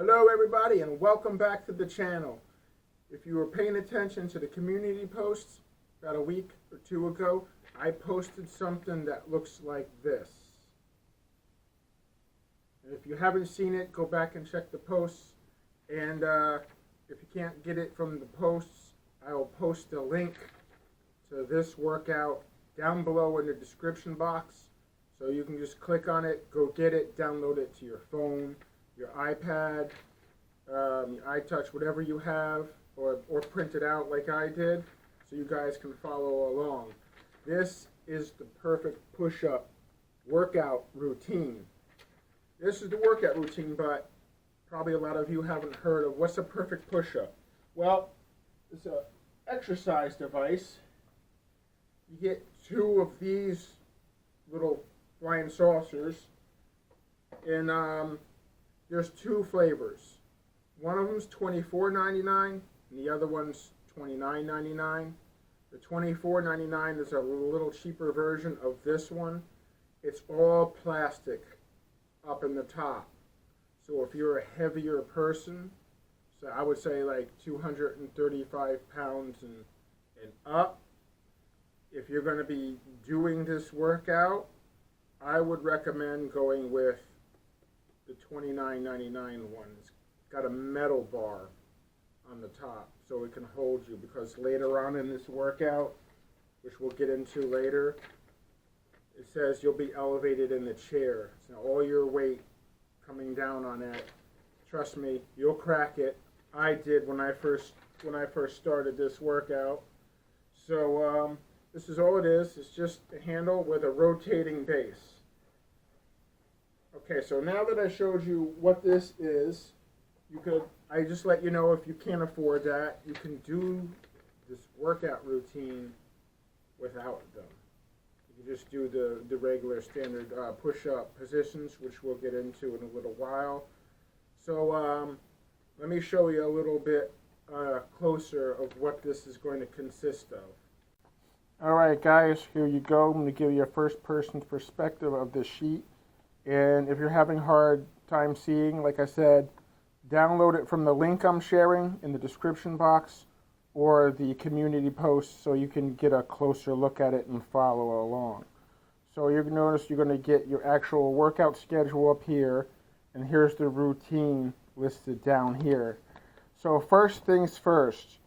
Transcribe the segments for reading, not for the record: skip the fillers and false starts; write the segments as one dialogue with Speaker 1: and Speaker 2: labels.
Speaker 1: Hello everybody and welcome back to the channel. If you were paying attention to the community posts about a week or two ago, I posted something that looks like this. And if you haven't seen it, go back and check the posts. And if you can't get it from the posts, I will post a link to this workout down below in the description box. So you can just click on it, go get it, download it to your phone, your iPad, your iTouch, whatever you have, or print it out like I did, so you guys can follow along. This is the perfect push-up workout routine. This is the workout routine, but probably a lot of you haven't heard of what's a perfect push-up. Well, it's an exercise device. You get two of these little flying saucers, and there's two flavors. One of them's $24.99 and the other one's $29.99. The $24.99 is a little cheaper version of this one. It's all plastic up in the top. So if you're a heavier person, so I would say like 235 pounds and up, if you're going to be doing this workout, I would recommend going with the $29.99 one. It's got a metal bar on the top so it can hold you, because later on in this workout, which we'll get into later, it says you'll be elevated in the chair. So all your weight coming down on it, trust me, you'll crack it. I did when I first started this workout. So this is all it is. It's just a handle with a rotating base. Okay, so now that I showed you what this is, I just let you know, if you can't afford that, you can do this workout routine without them. You can just do the regular standard push-up positions, which we'll get into in a little while. So let me show you a little bit closer of what this is going to consist of. Alright guys, here you go. I'm going to give you a first-person perspective of this sheet. And if you're having a hard time seeing, like I said, download it from the link I'm sharing in the description box or the community post so you can get a closer look at it and follow along. So you're going to notice you're going to get your actual workout schedule up here, and here's the routine listed down here. So first things first,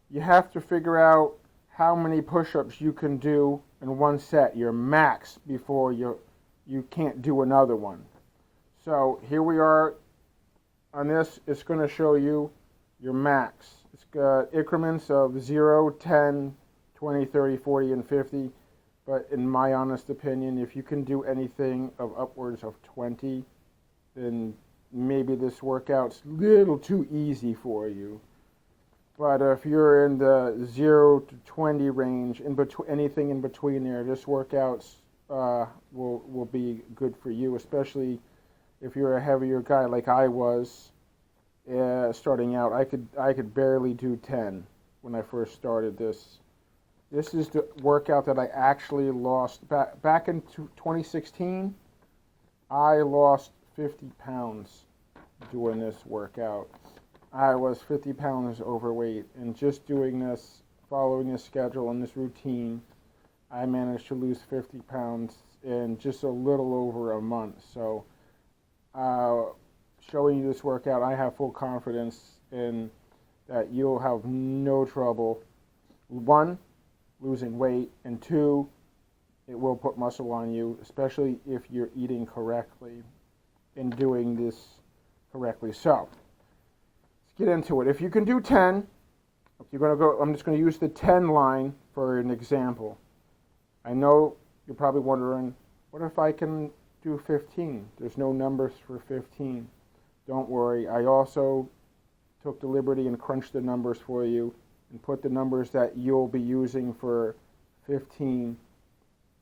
Speaker 1: you have to figure out how many push-ups you can do in one set, your max, before you can't do another one. So here we are on this. It's going to show you your max. It's got increments of 0, 10, 20, 30, 40, and 50. But in my honest opinion, if you can do anything of upwards of 20, then maybe this workout's a little too easy for you. But if you're in the 0 to 20 range, anything in between there, this workout's will be good for you, especially if you're a heavier guy like I was starting out. I could barely do 10 when I first started this. This is the workout that I actually lost back in 2016. I lost 50 pounds doing this workout. I was 50 pounds overweight, and just doing this, following this schedule and this routine, I managed to lose 50 pounds in just a little over a month. So showing you this workout, I have full confidence in that you'll have no trouble, one, losing weight, and two, it will put muscle on you, especially if you're eating correctly and doing this correctly. So let's get into it. If you can do 10, you're going to go, I'm just going to use the 10 line for an example. I know you're probably wondering, what if I can do 15? There's no numbers for 15. Don't worry. I also took the liberty and crunched the numbers for you and put the numbers that you'll be using for 15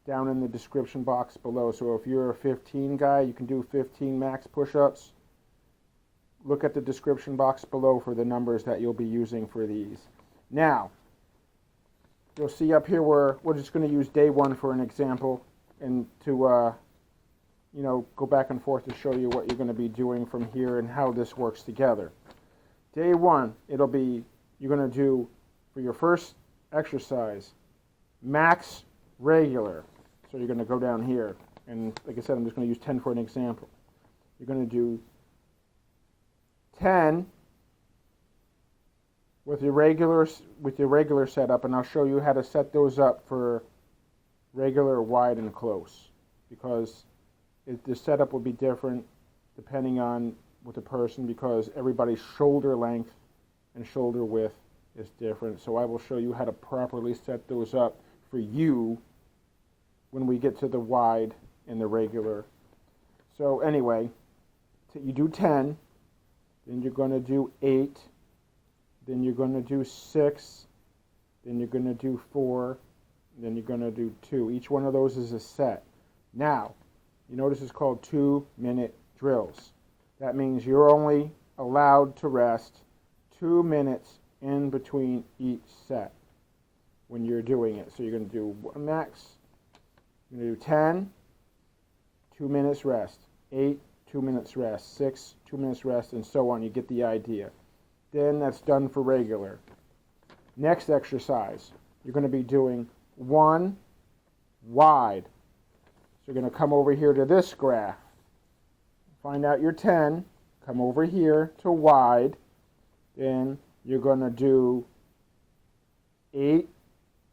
Speaker 1: down in the description box below. So if you're a 15 guy, you can do 15 max push-ups. Look at the description box below for the numbers that you'll be using for these. Now, you'll see up here where we're just going to use day one for an example, and to go back and forth to show you what you're going to be doing from here and how this works together. Day one, it'll be, you're going to do, for your first exercise, max regular. So you're going to go down here, and like I said, I'm just going to use 10 for an example. You're going to do 10 with your regular setup, and I'll show you how to set those up for regular, wide, and close, because the setup will be different depending on with the person, because everybody's shoulder length and shoulder width is different. So I will show you how to properly set those up for you when we get to the wide and the regular. So anyway, you do 10, then you're going to do 8, then you're going to do 6, then you're going to do 4, then you're going to do 2. Each one of those is a set. Now, you notice it's called 2-minute drills. That means you're only allowed to rest 2 minutes in between each set when you're doing it. So you're going to do max, you're going to do 10, 2 minutes rest, 8, 2 minutes rest, 6, 2 minutes rest, and so on. You get the idea. Then that's done for regular. Next exercise, you're going to be doing 1 wide. So you're going to come over here to this graph. Find out your 10, come over here to wide, then you're going to do 8,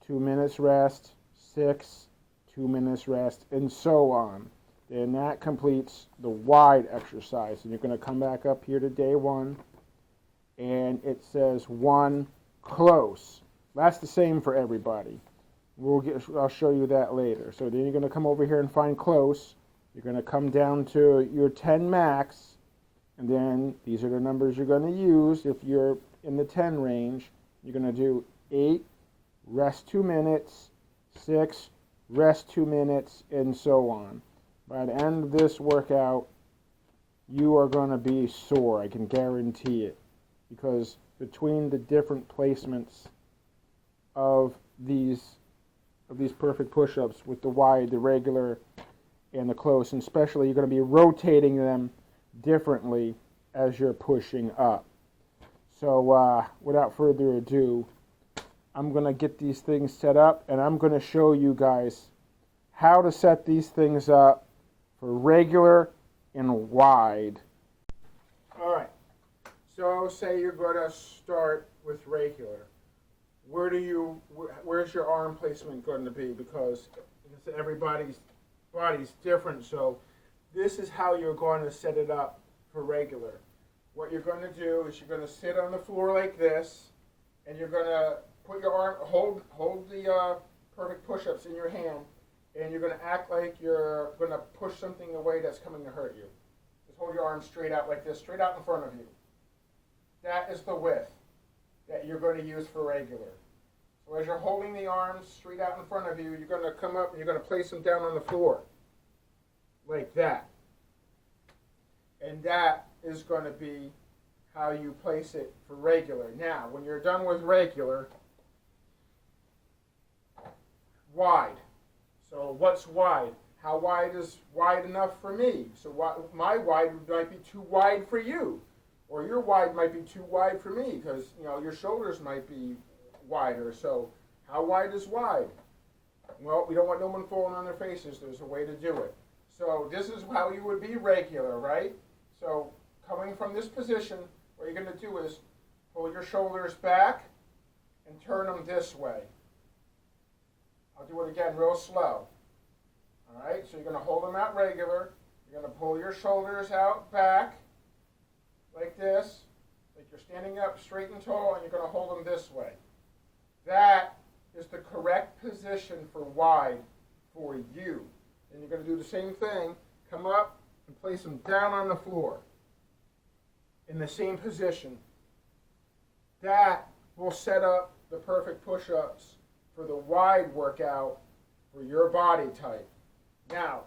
Speaker 1: 2 minutes rest, 6, 2 minutes rest, and so on. Then that completes the wide exercise. And you're going to come back up here to day 1, and it says 1 close. That's the same for everybody. I'll show you that later. So then you're going to come over here and find close. You're going to come down to your 10 max, and then these are the numbers you're going to use if you're in the 10 range. You're going to do 8, rest 2 minutes, 6, rest 2 minutes, and so on. By the end of this workout, you are going to be sore, I can guarantee it, because between the different placements of these perfect push-ups with the wide, the regular, and the close, and especially you're going to be rotating them differently as you're pushing up. So without further ado, I'm going to get these things set up, and I'm going to show you guys how to set these things up for regular and wide. All right, so say you're going to start with regular. Where's your arm placement going to be? Because everybody's body's different, so this is how you're going to set it up for regular. What you're going to do is you're going to sit on the floor like this, and you're going to put your arm, hold the perfect push-ups in your hand, and you're going to act like you're going to push something away that's coming to hurt you. Just hold your arms straight out like this, straight out in front of you. That is the width that you're going to use for regular. So as you're holding the arms straight out in front of you, you're going to come up and you're going to place them down on the floor like that. And that is going to be how you place it for regular. Now, when you're done with regular, wide. So what's wide? How wide is wide enough for me? So my wide might be too wide for you. Or your wide might be too wide for me, because your shoulders might be wider. So how wide is wide? Well, we don't want no one falling on their faces. There's a way to do it. So this is how you would be regular, right? So coming from this position, what you're going to do is pull your shoulders back and turn them this way. I'll do it again real slow. All right, so you're going to hold them out regular. You're going to pull your shoulders out back like this, like you're standing up straight and tall, and you're going to hold them this way. That is the correct position for wide for you. And you're going to do the same thing. Come up and place them down on the floor in the same position. That will set up the perfect push-ups for the wide workout for your body type. Now,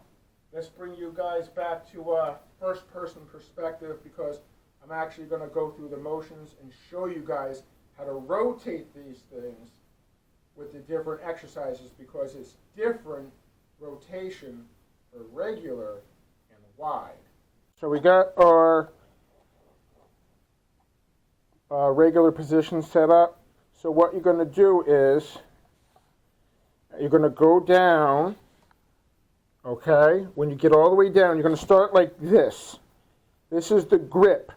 Speaker 1: let's bring you guys back to a first-person perspective, because I'm actually going to go through the motions and show you guys how to rotate these things with the different exercises, because it's different rotation for regular wide. So we got our regular position set up. So what you're going to do is you're going to go down, okay? When you get all the way down, you're going to start like this. This is the grip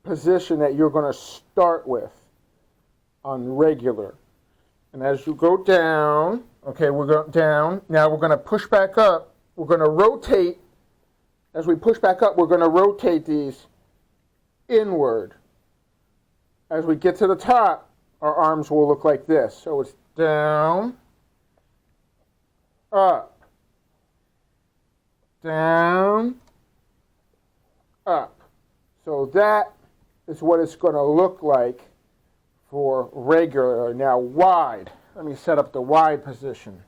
Speaker 1: position that you're going to start with on regular. And as you go down, okay, we're going down. Now we're going to push back up. We're going to rotate. As we push back up, we're going to rotate these inward. As we get to the top, our arms will look like this. So it's down, up, down, up. So that is what it's going to look like for regular. Now wide. Let me set up the wide position.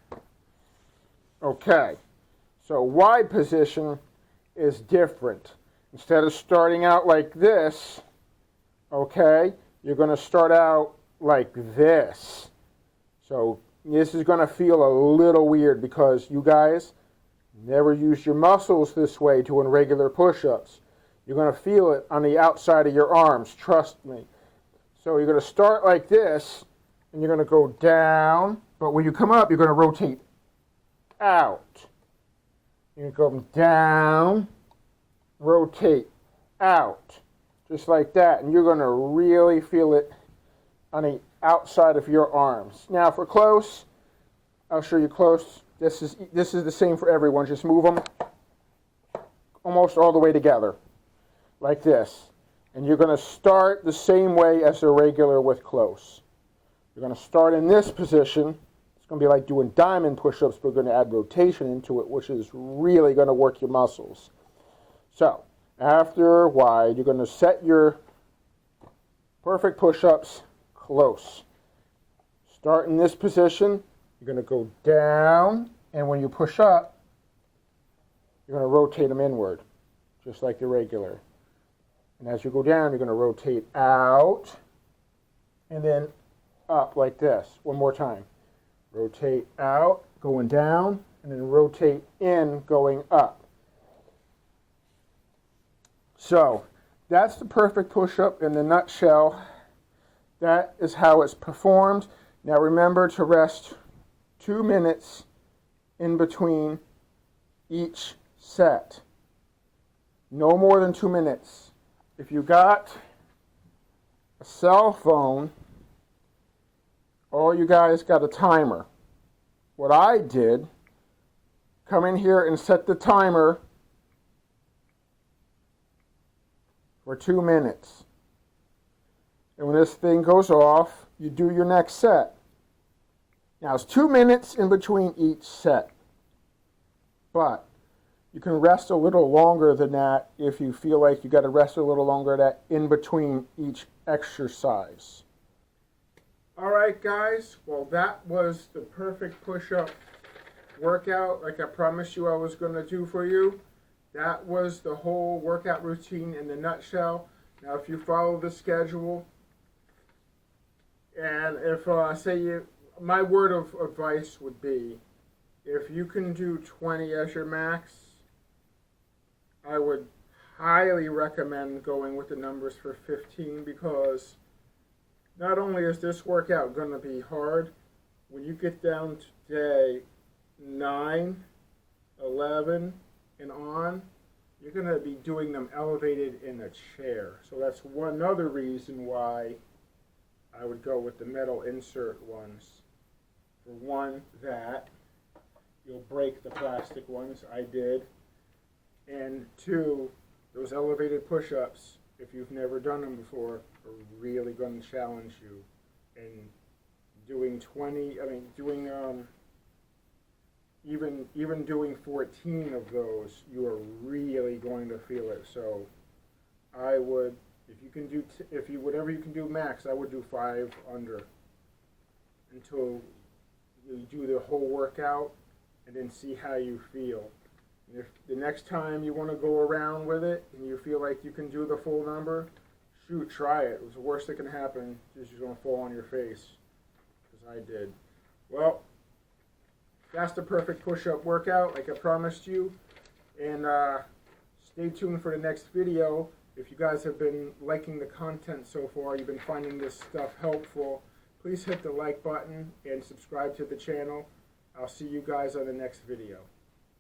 Speaker 1: Okay. So wide position is different. Instead of starting out like this, okay, you're going to start out like this. So this is going to feel a little weird because you guys never use your muscles this way doing regular push-ups. You're going to feel it on the outside of your arms, trust me. So you're going to start like this, and you're going to go down, but when you come up, you're going to rotate out. You're going to go down, rotate out, just like that, and you're going to really feel it on the outside of your arms. Now for close, I'll show you close. This is the same for everyone. Just move them almost all the way together, like this. And you're going to start the same way as a regular with close. You're going to start in this position. It's going to be like doing diamond push-ups, but we're going to add rotation into it, which is really going to work your muscles. So after wide, you're going to set your perfect push-ups close. Start in this position. You're going to go down, and when you push up, you're going to rotate them inward, just like the regular. And as you go down, you're going to rotate out, and then up like this. One more time. Rotate out, going down, and then rotate in, going up. So that's the perfect push-up in the nutshell. That is how it's performed. Now remember to rest 2 minutes in between each set. No more than 2 minutes. If you got a cell phone, all you guys got a timer. What I did, come in here and set the timer for 2 minutes. And when this thing goes off, you do your next set. Now it's 2 minutes in between each set. But you can rest a little longer than that if you feel like you got to rest a little longer that in between each exercise. All right, guys. Well, that was the perfect push-up workout like I promised you I was going to do for you. That was the whole workout routine in a nutshell. Now, if you follow the schedule, and if my word of advice would be, if you can do 20 as your max, I would highly recommend going with the numbers for 15, because not only is this workout going to be hard, when you get down to day 9, 11, and on, you're going to be doing them elevated in a chair. So that's one other reason why I would go with the metal insert ones. For one, that you'll break the plastic ones. I did. And two, those elevated push-ups, if you've never done them before, are really going to challenge you. And doing even doing 14 of those, you are really going to feel it. So I would, whatever you can do max, I would do 5 under until you do the whole workout, and then see how you feel. And if the next time you want to go around with it and you feel like you can do the full number, shoot, try it. It was the worst that can happen is you're going to fall on your face, because I did. Well, that's the perfect push-up workout like I promised you. And Stay tuned for the next video. If you guys have been liking the content so far, you've been finding this stuff helpful, please hit the like button and subscribe to the channel. I'll see you guys on the next video.